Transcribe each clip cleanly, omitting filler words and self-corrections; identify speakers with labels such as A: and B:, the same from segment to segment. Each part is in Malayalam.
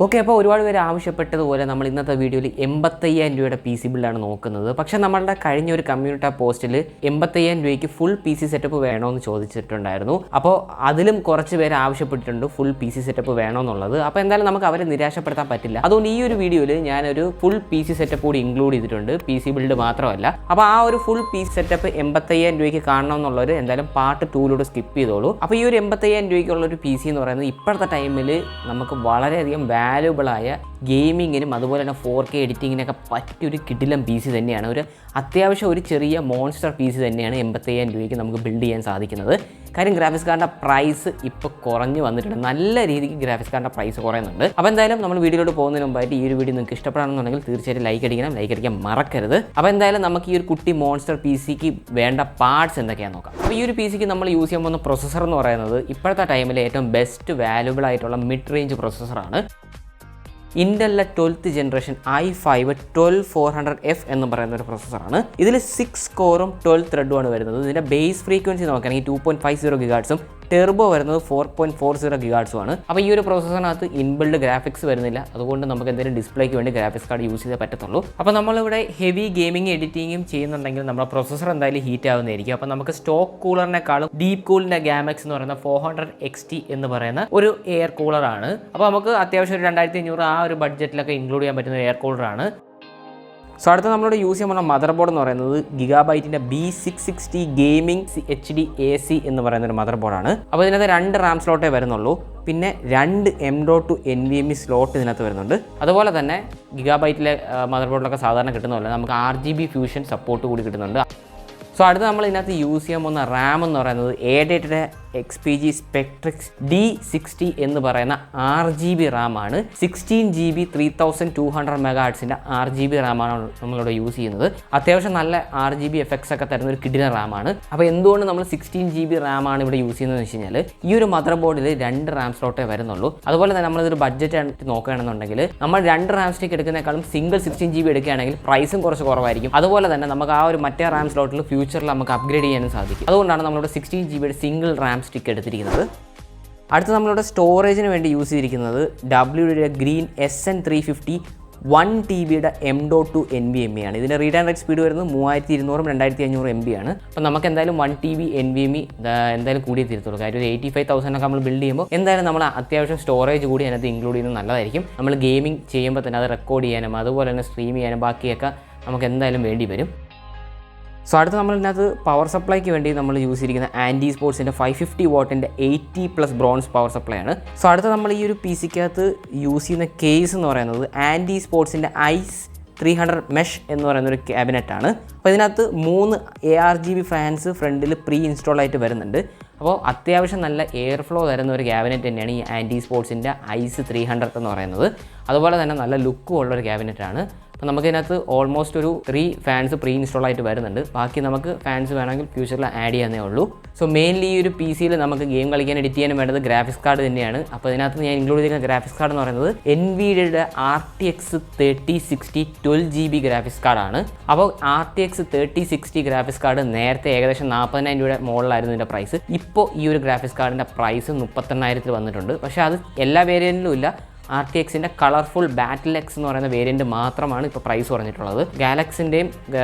A: ഓക്കെ, അപ്പോൾ ഒരുപാട് പേര് ആവശ്യപ്പെട്ടതുപോലെ നമ്മൾ ഇന്നത്തെ വീഡിയോയിൽ 85,000 രൂപയുടെ പി സി ബിൽഡാണ് നോക്കുന്നത്. പക്ഷേ നമ്മളുടെ കഴിഞ്ഞ ഒരു കമ്മ്യൂണിറ്റി പോസ്റ്റിൽ 85,000 രൂപയ്ക്ക് ഫുൾ പി സി സെറ്റപ്പ് വേണമെന്ന് ചോദിച്ചിട്ടുണ്ടായിരുന്നു. അപ്പോൾ അതിലും കുറച്ച് പേര് ആവശ്യപ്പെട്ടിട്ടുണ്ട് ഫുൾ പി സി സെറ്റപ്പ് വേണമെന്നുള്ളത്. അപ്പോൾ എന്തായാലും നമുക്ക് അവരെ നിരാശപ്പെടുത്താൻ പറ്റില്ല. അതുകൊണ്ട് ഈ ഒരു വീഡിയോയിൽ ഞാനൊരു ഫുൾ പി സി സെറ്റപ്പ് കൂടി ഇൻക്ലൂഡ് ചെയ്തിട്ടുണ്ട്, പി സി ബിൽഡ് മാത്രമല്ല. അപ്പോൾ ആ ഒരു ഫുൾ പി സി സെറ്റപ്പ് 85,000 രൂപയ്ക്ക് കാണണമെന്നുള്ളവർ എന്തായാലും പാർട്ട് 2 സ്കിപ്പ് ചെയ്തോളൂ. അപ്പോൾ ഈ ഒരു 85,000 രൂപയ്ക്കുള്ളൊരു പി സി എന്ന് പറയുന്നത് ഇപ്പോഴത്തെ ടൈമിൽ നമുക്ക് വളരെയധികം വാല്യുബിളായ ഗെയിമിങ്ങിനും അതുപോലെ തന്നെ 4K എഡിറ്റിങ്ങിനൊക്കെ പറ്റിയൊരു കിടിലം പി സി തന്നെയാണ്. ഒരു അത്യാവശ്യം ഒരു ചെറിയ മോൺസ്റ്റർ പി സി തന്നെയാണ് 85,000 രൂപയ്ക്ക് നമുക്ക് ബിൽഡ് ചെയ്യാൻ സാധിക്കുന്നത്. കാര്യം ഗ്രാഫിക്സ് കാർഡിൻ്റെ പ്രൈസ് ഇപ്പോൾ കുറഞ്ഞ് വന്നിട്ടുണ്ട്, നല്ല രീതിക്ക് ഗ്രാഫിക്സ് കാർഡിൻ്റെ പ്രൈസ് കുറയുന്നുണ്ട്. അപ്പോൾ എന്തായാലും നമ്മൾ വീഡിയോയിലോട്ട് പോകുന്നതിന് മുമ്പായിട്ട് ഈ ഒരു വീഡിയോ നിങ്ങൾക്ക് ഇഷ്ടപ്പെടാണെന്നുണ്ടെങ്കിൽ തീർച്ചയായിട്ടും ലൈക്ക് അടിക്കാൻ മറക്കരുത്. അപ്പോൾ എന്തായാലും നമുക്ക് ഈ ഒരു കുട്ടി മോൺസ്റ്റർ പി സിക്ക് വേണ്ട പാർട്സ് എന്തൊക്കെയാണെന്ന് നോക്കാം. അപ്പോൾ ഈ ഒരു പി സിക്ക് നമ്മൾ യൂസ് ചെയ്യാൻ പോകുന്ന പ്രൊസസ്സർ എന്ന് പറയുന്നത് ഇപ്പോഴത്തെ ടൈമിൽ ഏറ്റവും ബെസ്റ്റ് വാല്യുബിൾ ആയിട്ടുള്ള മിഡ് റേഞ്ച് പ്രൊസസ്സറാണ്. ഇന്റലിലെ 12th ജനറേഷൻ i5 12400F എന്ന് പറയുന്ന ഒരു പ്രൊസസ്സറാണ്. ഇതിൽ 6 കോറും 12 ത്രെഡുമാണ് വരുന്നത്. ഇതിൻ്റെ ബേസ് ഫ്രീക്വൻസി നോക്കുകയാണെങ്കിൽ 2.50 GHz ടെർബോ വരുന്നത് 4.40 GHz ആണ്. അപ്പോൾ ഈ ഒരു പ്രൊസസ്സറിനകത്ത് ഇൻബിൽഡ് ഗ്രാഫിക്സ് വരുന്നില്ല, അതുകൊണ്ട് നമുക്ക് എന്തെങ്കിലും ഡിസ്പ്ലേക്ക് വേണ്ടി ഗ്രാഫിക്സ് കാർഡ് യൂസ് ചെയ്തേ പറ്റത്തുള്ളൂ. അപ്പോൾ നമ്മളിവിടെ ഹെവി ഗെയിമിംഗ് എഡിറ്റിങ്ങും ചെയ്യുന്നുണ്ടെങ്കിൽ നമ്മുടെ പ്രൊസസ്സർ എന്തായാലും ഹീറ്റ് ആവുന്നതായിരിക്കും. അപ്പോൾ നമുക്ക് സ്റ്റോക്ക് കൂളറിനെക്കാളും ഡീപ് കൂളിൻ്റെ ഗാമക്സ് എന്ന് പറയുന്ന 400XT എന്ന് പറയുന്ന ഒരു എയർ കൂളറാണ്. അപ്പോൾ നമുക്ക് അത്യാവശ്യം ഒരു 2500 ആ ഒരു ബഡ്ജറ്റിലൊക്കെ ഇൻക്ലൂഡ് ചെയ്യാൻ പറ്റുന്ന ഒരു എയർ കൂളറാണ്. സോ അടുത്ത നമ്മളോട് യൂസ് ചെയ്യാൻ പോകുന്ന മദർ ബോർഡ് എന്ന് പറയുന്നത് ഗിഗാബൈറ്റിൻ്റെ B660 ഗെയിമിംഗ് HD AC എന്ന് പറയുന്ന ഒരു മദർ ബോർഡാണ്. അപ്പോൾ ഇതിനകത്ത് 2 RAM സ്ലോട്ടേ വരുന്നുള്ളൂ, പിന്നെ 2 M.2 NVMe സ്ലോട്ട് ഇതിനകത്ത് വരുന്നുണ്ട്. അതുപോലെ തന്നെ ഗിഗാബൈറ്റിലെ മദർ ബോർഡിലൊക്കെ സാധാരണ കിട്ടുന്നതല്ല, നമുക്ക് RGB ഫ്യൂഷൻ സപ്പോർട്ട് കൂടി കിട്ടുന്നുണ്ട്. സോ അടുത്ത് നമ്മൾ ഇതിനകത്ത് യൂസ് ചെയ്യാൻ പോകുന്ന റാം എന്ന് പറയുന്നത് A-Dataയുടെ XPG Spectrix D60 എന്ന് പറയുന്ന RGB റാമാണ്. 16GB 3200 MHz RGB റാമാണ് നമ്മളിവിടെ യൂസ് ചെയ്യുന്നത്. അത്യാവശ്യം നല്ല RGB എഫക്ട്സ് ഒക്കെ തരുന്ന ഒരു കിടിലൻ റാമാണ്. അപ്പോൾ എന്തുകൊണ്ട് നമ്മൾ 16GB റാമാണ് ഇവിടെ യൂസ് ചെയ്യുന്നതെന്ന് വെച്ച് കഴിഞ്ഞാൽ ഈ ഒരു മദർ ബോർഡിൽ 2 RAM സ്ലോട്ടേ വരുന്നുള്ളൂ. അതുപോലെ തന്നെ നമ്മളിതൊരു ബഡ്ജറ്റ് ആയിട്ട് നോക്കുകയാണെന്നുണ്ടെങ്കിൽ നമ്മൾ 2 RAM സ്റ്റിക്ക് എടുക്കുന്നതിനേക്കാളും സിംഗിൾ 16GB എടുക്കുകയാണെങ്കിൽ പ്രൈസും കുറച്ച് കുറവായിരിക്കും. അതുപോലെ തന്നെ നമുക്ക് ആ ഒരു മറ്റേ RAM സ്ലോട്ടിൽ ഫ്യൂച്ചറിൽ നമുക്ക് അപ്ഗ്രേഡ് ചെയ്യാനും സാധിക്കും. അതുകൊണ്ടാണ് നമ്മളിവിടെ 16GB സിംഗിൾ RAM സ്റ്റിക്ക് എടുത്തിരിക്കുന്നത്. അടുത്ത നമ്മളിവിടെ സ്റ്റോറേജിന് വേണ്ടി യൂസ് ചെയ്തിരിക്കുന്നത് WD green SN350 1TBയുടെ M.2 NVMe ആണ്. ഇതിൻ്റെ റീഡ് ആൻഡ് റൈറ്റ് സ്പീഡ് വരുന്നത് 3200 2500 MB ആണ്. അപ്പോൾ നമുക്ക് എന്തായാലും 1TB NVMe എന്തായാലും കൂടിയേ തീരത്തുള്ളൂ. കാര്യം ഒരു 85,000 ഒക്കെ നമ്മൾ ബിൽഡ് ചെയ്യുമ്പോൾ എന്തായാലും നമ്മൾ അത്യാവശ്യം സ്റ്റോറേജ് കൂടി അതിനകത്ത് ഇൻക്ലൂഡ് ചെയ്യുന്നത് നല്ലതായിരിക്കും. നമ്മൾ ഗെയിമിംഗ് ചെയ്യുമ്പോൾ തന്നെ അത് റെക്കോർഡ് ചെയ്യാനും അതുപോലെ തന്നെ സ്ട്രീം ചെയ്യാനും ബാക്കിയൊക്കെ നമുക്ക് എന്തായാലും വേണ്ടി വരും. സോ അടുത്ത് നമ്മൾ ഇതിനകത്ത് പവർ സപ്ലൈക്ക് വേണ്ടി നമ്മൾ യൂസ് ചെയ്തിരിക്കുന്ന ആൻറ്റി സ്പോർട്സിൻ്റെ 550 വാട്ടിൻ്റെ 80+ ബ്രോൺസ് പവർ സപ്ലൈ ആണ്. സോ അടുത്ത് നമ്മൾ ഈ ഒരു പി സിക്കകത്ത് യൂസ് ചെയ്യുന്ന കേസ് എന്ന് പറയുന്നത് ആൻറ്റി സ്പോർട്സിൻ്റെ ഐസ് 300 മെഷ് എന്ന് പറയുന്നൊരു ക്യാബിനറ്റാണ്. അപ്പോൾ ഇതിനകത്ത് 3 ARGB ഫാൻസ് ഫ്രണ്ടിൽ പ്രീ ഇൻസ്റ്റാൾ ആയിട്ട് വരുന്നുണ്ട്. അപ്പോൾ അത്യാവശ്യം നല്ല എയർ ഫ്ലോ തരുന്ന ഒരു ക്യാബിനറ്റ് തന്നെയാണ് ഈ ആൻറ്റി സ്പോർട്സിൻ്റെ ഐസ് 300 എന്ന് പറയുന്നത്. അതുപോലെ തന്നെ നല്ല ലുക്കും ഉള്ളൊരു ക്യാബിനറ്റാണ്. അപ്പോൾ നമുക്കിതിനകത്ത് ഓൾമോസ്റ്റ് ഒരു 3 ഫാൻസ് പ്രീ ഇൻസ്റ്റാൾ ആയിട്ട് വരുന്നുണ്ട്. ബാക്കി നമുക്ക് ഫാൻസ് വേണമെങ്കിൽ ഫ്യൂച്ചറിൽ ആഡ് ചെയ്യാനേ ഉള്ളൂ. സോ മെയിൻലി ഈ ഒരു പി സിയിൽ നമുക്ക് ഗെയിം കളിക്കാൻ എഡിറ്റ് ചെയ്യാനും വേണ്ടത് ഗ്രാഫിക്സ് കാർഡ് തന്നെയാണ്. അപ്പോൾ ഇതിനകത്ത് ഞാൻ ഇൻക്ലൂഡ് ചെയ്തിരിക്കുന്ന ഗ്രാഫിക്സ് കാർഡ് എന്ന് പറയുന്നത് NVIDIAയുടെ RTX 3060 12GB ഗ്രാഫിക്സ് കാർഡാണ്. അപ്പോൾ RTX 3060 ഗ്രാഫിക്സ് കാർഡ് നേരത്തെ ഏകദേശം 40,000 രൂപയുടെ മുകളിലായിരുന്നു ഇതിൻ്റെ പ്രൈസ്. ഇപ്പോൾ ഈ ഒരു ഗ്രാഫിക്സ് കാർഡിൻ്റെ പ്രൈസ് 38,000 വന്നിട്ടുണ്ട്. പക്ഷേ അത് എല്ലാ വേരിയൻറ്റിലും ഇല്ല. RTXൻ്റെ കളർഫുൾ ബാറ്റിൽ എക്സ് എന്ന് പറയുന്ന വേരിയൻറ്റ് മാത്രമാണ് ഇപ്പോൾ പ്രൈസ് കുറഞ്ഞിട്ടുള്ളത്. ഗാലക്സിൻ്റെയും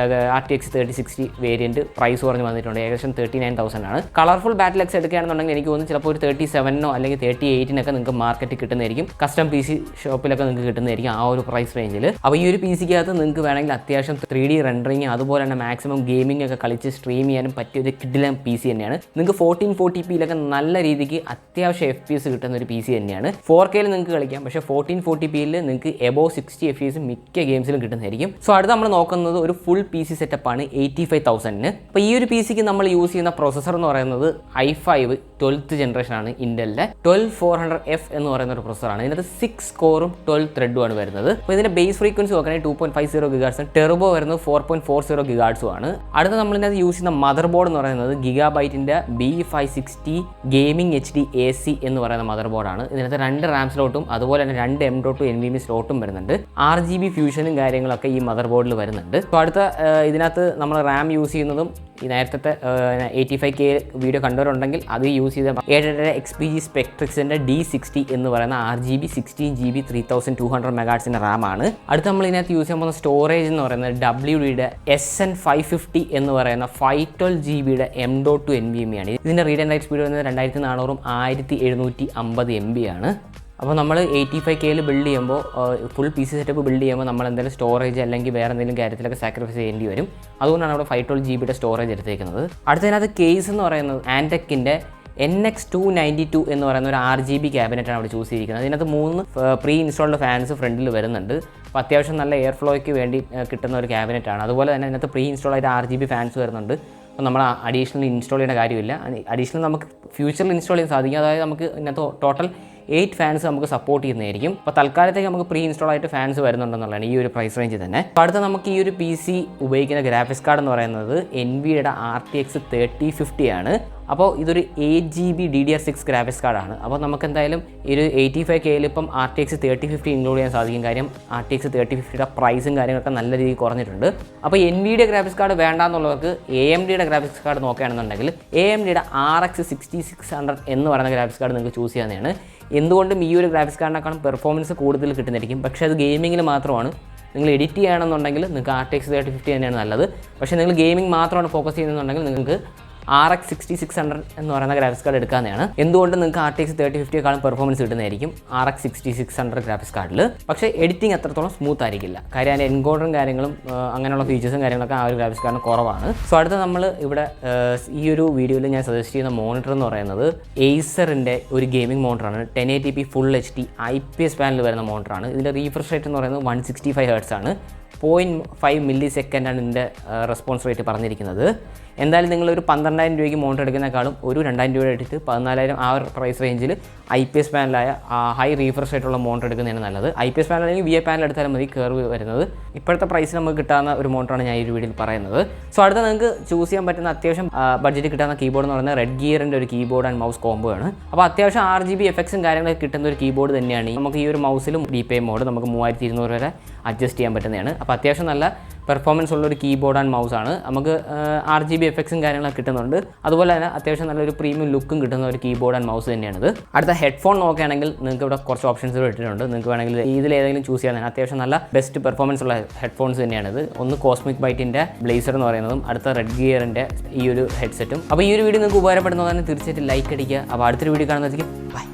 A: RTX 3060 വേരിയൻറ്റ് പ്രൈസ് കുറഞ്ഞ് വന്നിട്ടുണ്ട്, ഏകദേശം 39,000 ആണ്. കളർഫുൾ ബാറ്റിൽ എക്സ് എടുക്കുകയാണെന്നുണ്ടെങ്കിൽ എനിക്ക് തോന്നുന്നു ചിലപ്പോൾ ഒരു 37 അല്ലെങ്കിൽ 38 നിങ്ങൾക്ക് മാർക്കറ്റിൽ കിട്ടുന്നതായിരിക്കും. കസ്റ്റം PC ഷോപ്പിലൊക്കെ നിങ്ങൾക്ക് കിട്ടുന്നതായിരിക്കും ആ ഒരു പ്രൈസ് റേഞ്ചിൽ. അപ്പോൾ ഈ ഒരു പി സിക്കകത്ത് നിങ്ങൾക്ക് വേണമെങ്കിൽ അത്യാവശ്യം 3D റെൻഡറിങ് അതുപോലെ തന്നെ മാക്സിമം ഗെയിമിംഗ് ഒക്കെ കളിച്ച് സ്ട്രീം ചെയ്യാനും പറ്റിയൊരു കിടിലൻ പി സി തന്നെയാണ്. നിങ്ങൾക്ക് 1440pയിലൊക്കെ നല്ല രീതിക്ക് അത്യാവശ്യം FPS കിട്ടുന്ന ഒരു പി സി തന്നെയാണ്. 4Kയിൽ നിങ്ങൾക്ക് കളിക്കാം, പക്ഷേ 1440pയിൽ നിങ്ങൾക്ക് എബോവ് 60 FPS മിക്ക ഗെയിംസിലും കിട്ടുന്നതായിരിക്കും. സോ അടുത്ത് നമ്മൾ നോക്കുന്നത് ഒരു ഫുൾ പി സി സെറ്റപ്പാണ് 85,000. അപ്പോൾ ഈ ഒരു പി സിക്ക് നമ്മൾ യൂസ് ചെയ്യുന്ന പ്രൊസസ്സർ എന്ന് പറയുന്നത് i5 12th ജനറേഷൻ ആണ്. ഇന്റലിൻ്റെ 12400F എന്ന് പറയുന്ന ഒരു പ്രൊസസ്സറാണ്. ഇതിനകത്ത് 6 കോറും 12 ത്രെഡുമാണ് വരുന്നത്. അപ്പോൾ ഇതിൻ്റെ ബേസ് ഫ്രീക്വൻസി നോക്കുകയാണെങ്കിൽ 2.50 GHz, ടെർബോ വരുന്നത് 4.40 GHz ആണ്. അടുത്ത നമ്മൾ ഇതിനകത്ത് യൂസ് ചെയ്യുന്ന മദർ ബോർഡ് എന്ന് പറയുന്നത് ഗിഗാബൈറ്റിൻ്റെ B560 ഗെയിമിംഗ് HD AC എന്ന് പറയുന്ന മദർ ബോർഡാണ്. ഇതിനകത്ത് 2 RAM സ്ലോട്ടും അതുപോലെ തന്നെ 2 M.2 NVMe സ്ലോട്ടും വരുന്നുണ്ട്. RGB ഫ്യൂഷനും കാര്യങ്ങളൊക്കെ ഈ മദർ ബോർഡിൽ വരുന്നുണ്ട്. അപ്പോൾ അടുത്ത ഇതിനകത്ത് നമ്മൾ റാം യൂസ് ചെയ്യുന്നതും ഈ നേരത്തെ 85K വീഡിയോ കണ്ടവരുണ്ടെങ്കിൽ അത് യൂസ് ചെയ്ത 7 XPG സ്പെക്ട്രിക്സിൻ്റെ D60 എന്ന് പറയുന്ന RGB 16GB 3200 MHz റാമാണ്. അടുത്ത നമ്മൾ ഇതിനകത്ത് യൂസ് ചെയ്യാൻ പോകുന്ന സ്റ്റോറേജ് എന്ന് പറയുന്നത് WDയുടെ SN550 എന്ന് പറയുന്ന 512GB M.2 NVMe ആണ്. ഇതിൻ്റെ റീഡ് ആൻഡ് റൈറ്റ് സ്പീഡ് വരുന്നത് 2400 1750 MB ആണ്. അപ്പോൾ നമ്മൾ 85Kയിൽ ബിൽഡ് ചെയ്യുമ്പോൾ ഫുൾ PC സെറ്റപ്പ് ബിൽഡ് ചെയ്യുമ്പോൾ നമ്മൾ എന്തെങ്കിലും സ്റ്റോറേജ് അല്ലെങ്കിൽ വേറെ എന്തെങ്കിലും കാര്യത്തിലൊക്കെ സാക്രിഫൈസ് ചെയ്യേണ്ടി വരും. അതുകൊണ്ടാണ് അവിടെ 512GB സ്റ്റോറേജ് എടുത്തേക്കുന്നത്. അടുത്തതിനകത്ത് കേസ് എന്ന് പറയുന്നത് ആൻടെക്കിൻ്റെ NX292 എന്ന് പറയുന്ന ഒരു RGB ക്യാബിനറ്റാണ് അവിടെ ചൂസ് ചെയ്തിരിക്കുന്നത്. അതിനകത്ത് 3 പ്രീ ഇൻസ്റ്റാൾഡ് ഫാൻസ് ഫ്രണ്ടിൽ വരുന്നുണ്ട്. അപ്പോൾ അത്യാവശ്യം നല്ല എയർ ഫ്ലോയ്ക്ക് വേണ്ടി കിട്ടുന്ന ഒരു ക്യാബിനറ്റാണ്. അതുപോലെ തന്നെ അതിനകത്ത് പ്രീ ഇൻസ്റ്റാൾ ആയിട്ട് RGB ഫാൻസ് വരുന്നുണ്ട്. അപ്പോൾ നമ്മൾ അഡീഷണൽ ഇൻസ്റ്റാൾ ചെയ്യേണ്ട കാര്യമില്ല. അഡീഷണൽ നമുക്ക് ഫ്യൂച്ചറിൽ ഇൻസ്റ്റാൾ ചെയ്യാൻ സാധിക്കും. അതായത് നമുക്ക് ഇതിനകത്ത് ടോട്ടൽ 8 ഫാൻസ് നമുക്ക് സപ്പോർട്ട് ചെയ്യുന്നതായിരിക്കും. അപ്പോൾ തൽക്കാലത്തേക്ക് നമുക്ക് പ്രീ ഇൻസ്റ്റാൾ ആയിട്ട് ഫാൻസ് വരുന്നുണ്ടെന്നുള്ളതാണ് ഈ ഒരു പ്രൈസ് റേഞ്ചിൽ തന്നെ. അപ്പോൾ അടുത്ത നമുക്ക് ഈ ഒരു PC ഉപയോഗിക്കുന്ന ഗ്രാഫിക്സ് കാർഡ് എന്ന് പറയുന്നത് NVIDIയുടെ RTX 3050 ആണ്. അപ്പോൾ ഇതൊരു 8GB DDR6 ഗ്രാഫിക്സ് കാർഡാണ്. അപ്പോൾ നമുക്ക് എന്തായാലും ഈ ഒരു 85Kയിൽ ഇപ്പം RTX 3050 ഇൻക്ലൂഡ് ചെയ്യാൻ സാധിക്കും. കാര്യം RTX 3050യുടെ പ്രൈസും കാര്യങ്ങളൊക്കെ നല്ല രീതിയിൽ കുറഞ്ഞിട്ടുണ്ട്. അപ്പോൾ NVIDIയുടെ ഗ്രാഫിക്സ് കാർഡ് വേണ്ടാന്നുള്ളവർക്ക് AMDയുടെ ഗ്രാഫിക്സ് കാർഡ് നോക്കുകയാണെന്നുണ്ടെങ്കിൽ AMDയുടെ RX 6600 എന്ന് പറയുന്ന ഗ്രാഫിക്സ് കാർഡ് നിങ്ങൾക്ക് ചൂസ് ചെയ്യാവുന്നതാണ്. എന്തുകൊണ്ടും ഈ ഒരു ഗ്രാഫിക്സ് കാർഡിനേക്കാളും പെർഫോമൻസ് കൂടുതൽ കിട്ടുന്നതായിരിക്കും. പക്ഷേ അത് ഗെയിമിങ്ങിൽ മാത്രമാണ്. നിങ്ങൾ എഡിറ്റ് ചെയ്യണമെന്നുണ്ടെങ്കിൽ നിങ്ങൾക്ക് RTX 3050 തന്നെയാണ് നല്ലത്. പക്ഷേ നിങ്ങൾ ഗെയിമിംഗ് മാത്രമാണ് ഫോക്കസ് ചെയ്യുന്നുണ്ടെങ്കിൽ നിങ്ങൾക്ക് RX 6600 എന്ന് പറയുന്ന ഗ്രാഫിക്സ് കാർഡ് എടുക്കാവുന്നതാണ്. എന്തുകൊണ്ട് നിങ്ങൾക്ക് RTX 3050യെക്കാളും പെർഫോമൻസ് കിട്ടുന്നതായിരിക്കും RX 6600 ഗ്രാഫിക്സ് കാർഡിൽ. പക്ഷേ എഡിറ്റിംഗ് അത്രത്തോളം സ്മൂത്ത് ആയിരിക്കില്ല. കാര്യം അതിൻ്റെ എൻകോഡറും കാര്യങ്ങളും അങ്ങനെയുള്ള ഫീച്ചേഴ്സും കാര്യങ്ങളൊക്കെ ആ ഒരു ഗ്രാഫിക്സ് കാർഡിന് കുറവാണ്. സോ അടുത്ത നമ്മൾ ഇവിടെ ഈ ഒരു വീഡിയോയിൽ ഞാൻ സജസ്റ്റ് ചെയ്യുന്ന മോണിറ്റർ എന്ന് പറയുന്നത് ഏസറിൻ്റെ ഒരു ഗെയിമിംഗ് മോണിറ്ററാണ്. 1080p full HD IPS panel വരുന്ന മോണിറ്ററാണ്. ഇതിൻ്റെ റീഫ്രഷ് റേറ്റ് എന്ന് പറയുന്നത് 165 Hz ആണ്. 0.5 millisecond ആണ് ഇതിൻ്റെ റെസ്പോൺസ് റേറ്റ് പറഞ്ഞിരിക്കുന്നത്. എന്തായാലും നിങ്ങളൊരു 12,000 രൂപയ്ക്ക് മോണിറ്റർ എടുക്കുന്നതിനേക്കാളും ഒരു 2,000 രൂപ എടുത്തിട്ട് 14,000 ആ ഒരു പ്രൈസ് റേഞ്ചിൽ IPS പാനലായ ഹൈ റീഫ്രഷ് റേറ്റുള്ള മോണിറ്റർ എടുക്കുന്നതാണ് നല്ലത്. IPS പാനൽ അല്ലെങ്കിൽ VA പാനൽ എടുത്താലും മതി കർവ് വരുന്നത്. ഇപ്പോഴത്തെ പ്രൈസിൽ നമുക്ക് കിട്ടാവുന്ന ഒരു മോണിറ്ററാണ് ഞാൻ ഈ ഒരു വീഡിയോയിൽ പറയുന്നത്. സോ അടുത്ത നിങ്ങൾക്ക് ചൂസ് ചെയ്യാൻ പറ്റുന്ന അത്യാവശ്യം ബഡ്ജറ്റ് കിട്ടുന്ന കീബോർഡ് എന്ന് പറയുന്നത് റെഡ് ഗിയറിൻ്റെ ഒരു കീബോർഡ് ആൻഡ് മൗസ് കോംബോ ആണ്. അപ്പോൾ അത്യാവശ്യം RGB എഫക്ട്സും കാര്യങ്ങളൊക്കെ കിട്ടുന്ന ഒരു കീബോർഡ് തന്നെയാണ്. നമുക്ക് ഈ ഒരു മൗസിലും DPI മോഡ് നമുക്ക് 3200 വരെ അഡ്ജസ്റ്റ് ചെയ്യാൻ പറ്റുന്നതാണ്. അപ്പോൾ അത്യാവശ്യം നല്ല പെർഫോമൻസ് ഉള്ളൊരു കീബോർഡ് ആൻഡ് മൗസ് ആണ്. നമുക്ക് RGB എഫക്ട്സും കാര്യങ്ങളൊക്കെ കിട്ടുന്നുണ്ട്. അതുപോലെ തന്നെ അത്യാവശ്യം നല്ലൊരു പ്രീമിയം ലുക്കും കിട്ടുന്ന ഒരു കീബോർഡ് ആൻഡ് മൗസ് തന്നെയാണിത്. അടുത്ത ഹെഡ്ഫോൺ നോക്കുകയാണെങ്കിൽ നിങ്ങൾക്ക് ഇവിടെ കുറച്ച് ഓപ്ഷൻസ് ഇട്ടിട്ടുണ്ട്. നിങ്ങൾക്ക് വേണമെങ്കിൽ ഇതിലേതെങ്കിലും ചൂസ് ചെയ്യാൻ അത്യാവശ്യം നല്ല ബെസ്റ്റ് പെർഫോമൻസ് ഉള്ള ഹെഡ്ഫോൺസ് തന്നെയാണിത്. ഒന്ന് കോസ്മിക് ബൈറ്റിൻ്റെ ബ്ലേസർ എന്ന് പറയുന്നതും അടുത്ത റെഡ് ഗിയറിൻ്റെ ഈ ഒരു ഹെഡ്സെറ്റും. അപ്പോൾ ഈ ഒരു വീഡിയോ നിങ്ങൾക്ക് ഉപകാരപ്പെടുന്നതാണ് തീർച്ചയായിട്ടും ലൈക്ക് അടിക്കുക. അപ്പോൾ അടുത്തൊരു വീഡിയോ കാണുന്നതായിരിക്കും. ബൈ.